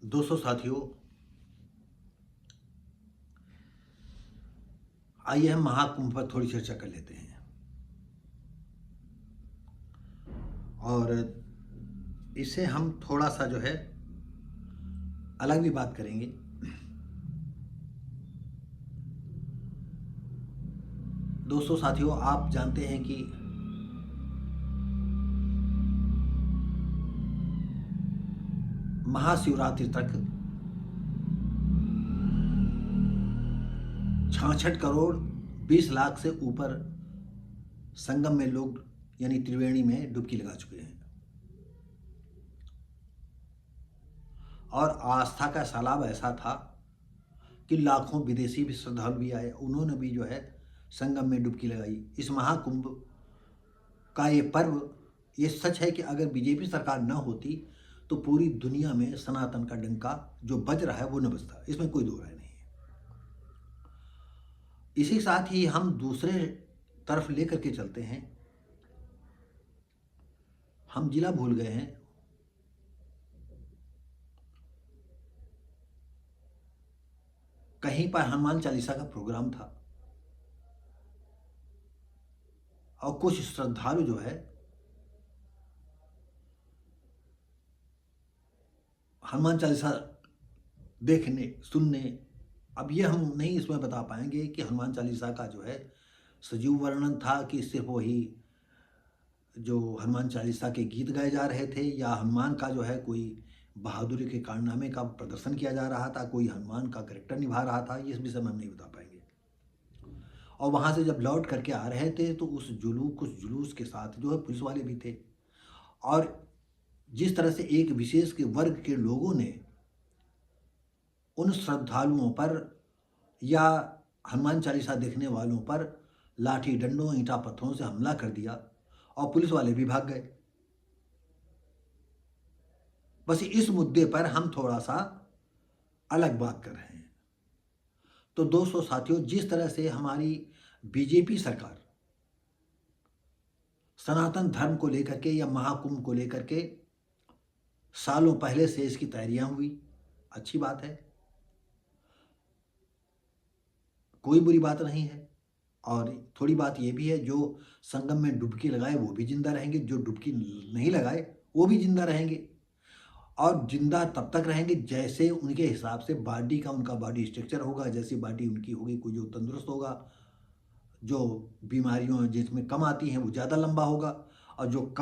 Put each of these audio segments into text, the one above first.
दोस्तों साथियों, आइए हम महाकुंभ पर थोड़ी चर्चा कर लेते हैं। और इससे हम थोड़ा सा जो है अलग भी बात करेंगे। दोस्तों साथियों, आप जानते हैं कि महाशिवरात्रि तक 66 करोड़ 20 लाख से ऊपर संगम में लोग यानी त्रिवेणी में डुबकी लगा चुके हैं। और आस्था का सैलाब ऐसा था कि लाखों विदेशी भी श्रद्धालु भी आए, उन्होंने भी जो है संगम में डुबकी लगाई। इस महाकुंभ का ये पर्व, ये सच है कि अगर बीजेपी सरकार न होती तो पूरी दुनिया में सनातन का डंका जो बज रहा है वो न बजता, इसमें कोई दो राय नहीं है। इसी साथ ही हम दूसरे तरफ लेकर के चलते हैं। हम जिला भूल गए हैं। कहीं पर हनुमान चालीसा का प्रोग्राम था और कुछ श्रद्धालु जो है हनुमान चालीसा देखने सुनने, अब ये हम नहीं इसमें बता पाएंगे कि हनुमान चालीसा का जो है सजीव वर्णन था कि सिर्फ वही जो हनुमान चालीसा के गीत गाए जा रहे थे, या हनुमान का जो है कोई बहादुरी के कारनामे का प्रदर्शन किया जा रहा था, कोई हनुमान का कैरेक्टर निभा रहा था, ये विषय में हम नहीं बता पाएंगे। और वहाँ से जब लौट करके आ रहे थे तो कुछ जुलूस के साथ जो है पुलिस वाले भी थे। और जिस तरह से एक विशेष के वर्ग के लोगों ने उन श्रद्धालुओं पर या हनुमान चालीसा देखने वालों पर लाठी डंडों ईंटा पत्थरों से हमला कर दिया और पुलिस वाले भी भाग गए। बस इस मुद्दे पर हम थोड़ा सा अलग बात कर रहे हैं। तो दोस्तों साथियों, जिस तरह से हमारी बीजेपी सरकार सनातन धर्म को लेकर के या महाकुंभ को लेकर के सालों पहले से इसकी तैयारियां हुई, अच्छी बात है, कोई बुरी बात नहीं है। और थोड़ी बात यह भी है, जो संगम में डुबकी लगाए वो भी जिंदा रहेंगे, जो डुबकी नहीं लगाए वो भी जिंदा रहेंगे। और जिंदा तब तक रहेंगे जैसे उनके हिसाब से बॉडी का उनका बॉडी स्ट्रक्चर होगा, जैसी बॉडी उनकी होगी। कोई जो तंदुरुस्त होगा, जो बीमारियों जिसमें कम आती हैं वो ज़्यादा लंबा होगा, और जो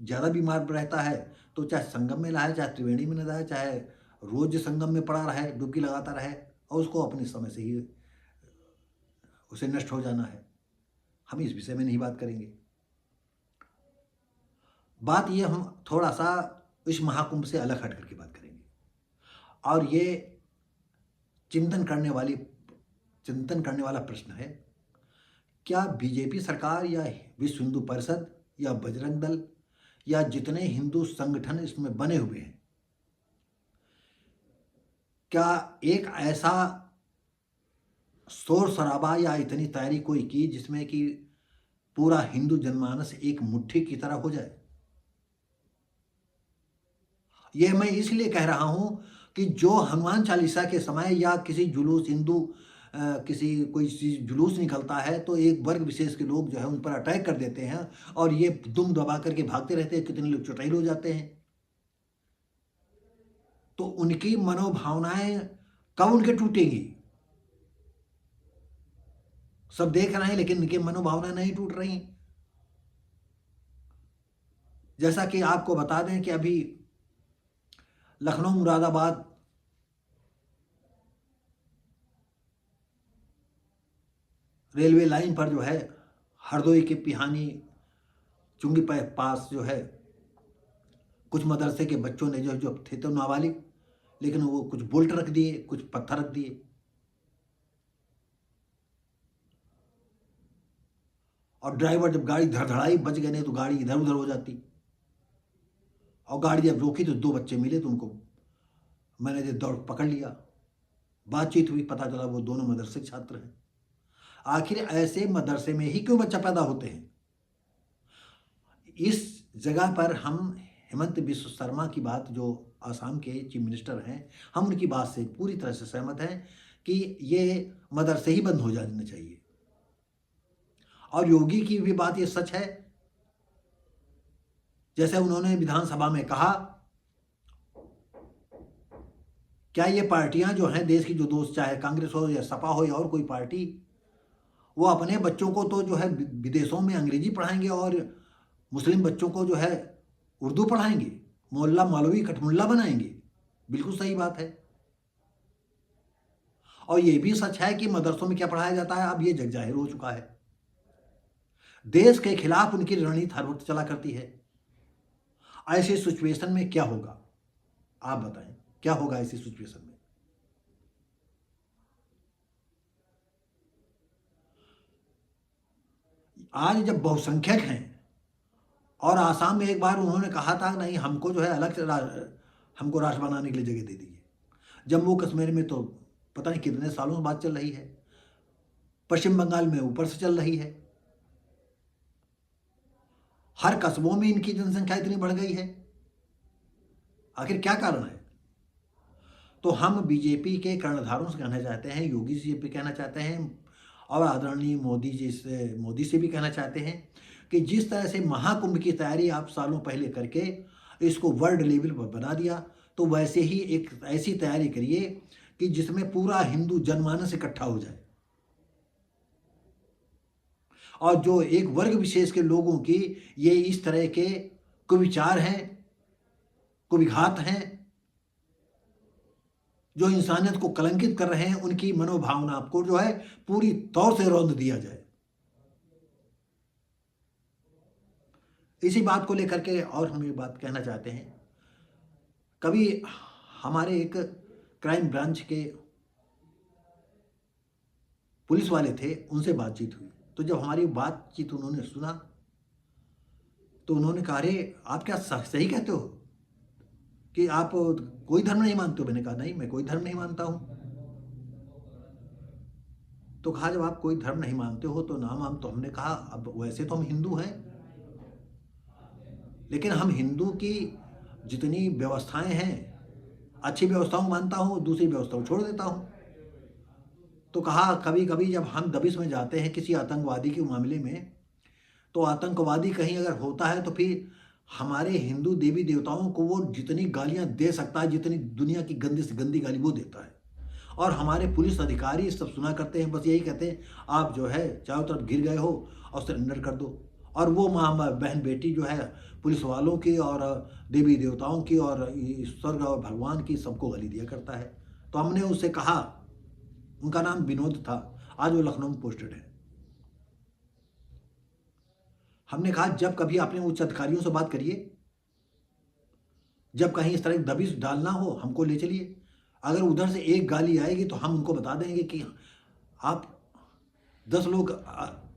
ज़्यादा बीमार रहता है तो चाहे संगम में नहाए, चाहे त्रिवेणी में नहाए, चाहे रोज संगम में पड़ा रहे, डुबकी लगाता रहे, और उसको अपने समय से ही उसे नष्ट हो जाना है। हम इस विषय में नहीं बात करेंगे। बात ये हम थोड़ा सा इस महाकुंभ से अलग हट करके बात करेंगे। और ये चिंतन करने वाला प्रश्न है, क्या बीजेपी सरकार या विश्व हिंदू परिषद या बजरंग दल या जितने हिंदू संगठन इसमें बने हुए हैं, क्या एक ऐसा शोर शराबा या इतनी तैयारी कोई की जिसमें कि पूरा हिंदू जनमानस एक मुट्ठी की तरह हो जाए? यह मैं इसलिए कह रहा हूं कि जो हनुमान चालीसा के समय या किसी जुलूस किसी कोई चीज जुलूस निकलता है तो एक वर्ग विशेष के लोग जो है उन पर अटैक कर देते हैं और ये दुम दबा करके भागते रहते हैं, कितने लोग चुटैल हो जाते हैं। तो उनकी मनोभावनाएं कब उनके टूटेगी? सब देख रहे हैं लेकिन उनकी मनोभावनाएं नहीं टूट रही। जैसा कि आपको बता दें कि अभी लखनऊ मुरादाबाद रेलवे लाइन पर जो है हरदोई के पिहानी चुंगी पास जो है कुछ मदरसे के बच्चों ने जो थे तो नाबालिग, लेकिन वो कुछ बोल्ट रख दिए, कुछ पत्थर रख दिए, और ड्राइवर जब गाड़ी धड़धड़ाई बच गए, नहीं तो गाड़ी इधर उधर हो जाती। और गाड़ी जब रोकी तो दो बच्चे मिले तो उनको मैंने दौड़ पकड़ लिया, बातचीत हुई, पता चला वो दोनों मदरसे छात्र हैं। आखिर ऐसे मदरसे में ही क्यों बच्चा पैदा होते हैं? इस जगह पर हम हेमंत बिस्व शर्मा की बात जो आसाम के चीफ मिनिस्टर हैं, हम उनकी बात से पूरी तरह से सहमत हैं कि ये मदरसे ही बंद हो जाने चाहिए। और योगी की भी बात ये सच है, जैसे उन्होंने विधानसभा में कहा, क्या ये पार्टियां जो हैं देश की, जो दोस्त, चाहे कांग्रेस हो या सपा हो या और कोई पार्टी, वो अपने बच्चों को तो जो है विदेशों में अंग्रेजी पढ़ाएंगे और मुस्लिम बच्चों को जो है उर्दू पढ़ाएंगे, मोहल्ला मौलवी कठमुल्ला बनाएंगे। बिल्कुल सही बात है। और ये भी सच है कि मदरसों में क्या पढ़ाया जाता है, अब ये जग जाहिर हो चुका है। देश के खिलाफ उनकी रणनीति हर वक्त चला करती है। ऐसी सिचुएशन में क्या होगा, आप बताएं, क्या होगा ऐसी सिचुएशन में? आज जब बहुसंख्यक हैं, और आसाम में एक बार उन्होंने कहा था नहीं, हमको जो है अलग से हमको राष्ट्र बनाने के लिए जगह दे दीजिए। जम्मू कश्मीर में तो पता नहीं कितने सालों से बात चल रही है, पश्चिम बंगाल में ऊपर से चल रही है, हर कस्बों में इनकी जनसंख्या इतनी बढ़ गई है। आखिर क्या कारण है? तो हम बीजेपी के कर्णधारों से कहना चाहते हैं, योगी जी से भी कहना चाहते हैं, और आदरणीय मोदी से भी कहना चाहते हैं कि जिस तरह से महाकुंभ की तैयारी आप सालों पहले करके इसको वर्ल्ड लेवल पर बना दिया, तो वैसे ही एक ऐसी तैयारी करिए कि जिसमें पूरा हिंदू जनमानस इकट्ठा हो जाए, और जो एक वर्ग विशेष के लोगों की ये इस तरह के कुविचार हैं, कुविघात हैं, जो इंसानियत को कलंकित कर रहे हैं, उनकी मनोभावना को जो है पूरी तौर से रौंद दिया जाए। इसी बात को लेकर के और हम ये बात कहना चाहते हैं, कभी हमारे एक क्राइम ब्रांच के पुलिस वाले थे, उनसे बातचीत हुई, तो जब हमारी बातचीत उन्होंने सुना तो उन्होंने कहा, अरे आप क्या सही कहते हो कि आप कोई धर्म नहीं मानते हो? मैंने कहा नहीं, मैं कोई धर्म नहीं मानता हूं। तो कहा, जब आप कोई धर्म नहीं मानते हो तो नाम हम, तो हमने कहा अब वैसे तो हम हिंदू हैं, लेकिन हम हिंदू की जितनी व्यवस्थाएं हैं, अच्छी व्यवस्थाओं को मानता हूं, दूसरी व्यवस्थाओं छोड़ देता हूं। तो कहा, कभी कभी जब हम दबिश में जाते हैं किसी आतंकवादी के मामले में, तो आतंकवादी कहीं अगर होता है तो फिर हमारे हिंदू देवी देवताओं को वो जितनी गालियां दे सकता है, जितनी दुनिया की गंदी से गंदी गाली वो देता है, और हमारे पुलिस अधिकारी सब सुना करते हैं, बस यही कहते हैं आप जो है चारों तरफ घिर गए हो और सरेंडर कर दो। और वो माँ बहन बेटी जो है पुलिस वालों की और देवी देवताओं की और ईश्वर और भगवान की सबको गाली दिया करता है। तो हमने उससे कहा, उनका नाम विनोद था, आज वो लखनऊ में पोस्टेड है। हमने कहा, जब कभी आपने उच्च अधिकारियों से बात करिए, जब कहीं इस तरह की दबिश डालना हो हमको ले चलिए, अगर उधर से एक गाली आएगी तो हम उनको बता देंगे कि आप 10 लोग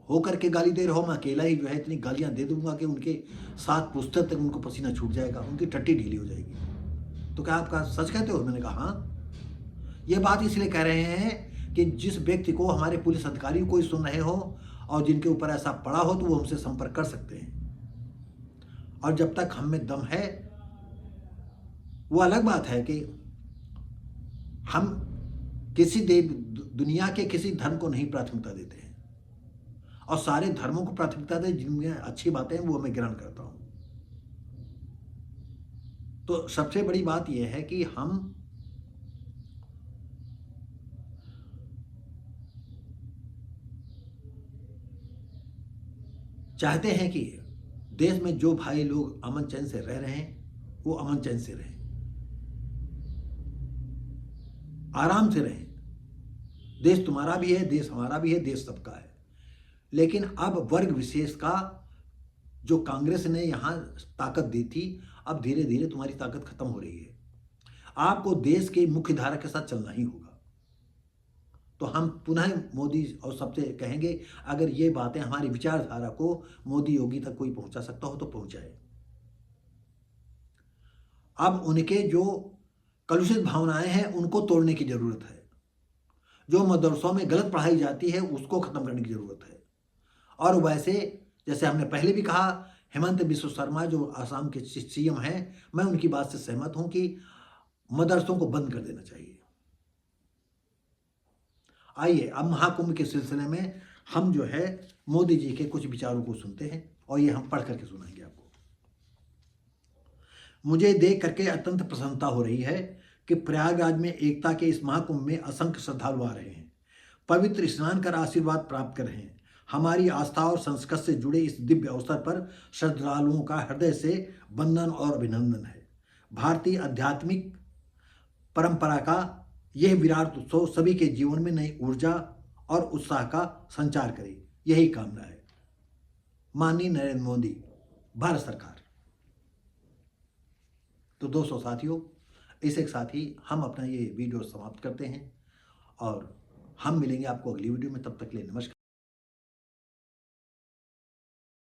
होकर के गाली दे रहे हो, मैं अकेला ही जो है इतनी गालियां दे दूंगा कि उनके 7 पुस्तक तक उनको पसीना छूट जाएगा, उनकी टट्टी ढीली हो जाएगी। तो क्या आपका सच कहते हो? मैंने कहा हाँ। ये बात इसलिए कह रहे हैं कि जिस व्यक्ति को, हमारे पुलिस अधिकारी कोई सुन रहे हो और जिनके ऊपर ऐसा पड़ा हो, तो वो हमसे संपर्क कर सकते हैं। और जब तक हम में दम है, वो अलग बात है कि हम किसी दुनिया के किसी धर्म को नहीं प्राथमिकता देते हैं, और सारे धर्मों को प्राथमिकता दे, जिनमें अच्छी बातें हैं वो मैं ग्रहण करता हूं। तो सबसे बड़ी बात यह है कि हम चाहते हैं कि देश में जो भाई लोग अमन चैन से रह रहे हैं वो अमन चैन से रहें, आराम से रहें। देश तुम्हारा भी है, देश हमारा भी है, देश सबका है। लेकिन अब वर्ग विशेष का जो कांग्रेस ने यहां ताकत दी थी, अब धीरे धीरे तुम्हारी ताकत खत्म हो रही है। आपको देश के मुख्य धारा के साथ चलना ही होगा। तो हम पुनः मोदी और सबसे कहेंगे, अगर ये बातें हमारी विचारधारा को मोदी योगी तक कोई पहुंचा सकता हो तो पहुंचाए। अब उनके जो कलुषित भावनाएं हैं उनको तोड़ने की जरूरत है। जो मदरसों में गलत पढ़ाई जाती है उसको खत्म करने की जरूरत है। और वैसे जैसे हमने पहले भी कहा, हेमंत बिस्व शर्मा जो आसाम के सीएम हैं, मैं उनकी बात से सहमत हूं कि मदरसों को बंद कर देना चाहिए। आइए अब महाकुंभ के सिलसिले में हम जो है मोदी जी के कुछ विचारों को सुनते हैं और ये हम पढ़ करके सुनाएंगे आपको। मुझे देख करके अत्यंत प्रसन्नता हो रही है कि प्रयागराज में एकता के इस महाकुंभ में असंख्य श्रद्धालु आ रहे हैं, पवित्र स्नान कर आशीर्वाद प्राप्त कर रहे हैं। हमारी आस्था और संस्कृत से जुड़े इस दिव्य अवसर पर श्रद्धालुओं का हृदय से वंदन और अभिनंदन है। भारतीय आध्यात्मिक परंपरा का यह विराट उत्सव सभी के जीवन में नई ऊर्जा और उत्साह का संचार करे, यही कामना है। माननीय नरेंद्र मोदी, भारत सरकार। तो दोस्तों साथियों, इसी के साथ ही हम अपना ये वीडियो समाप्त करते हैं और हम मिलेंगे आपको अगली वीडियो में। तब तक के लिए नमस्कार।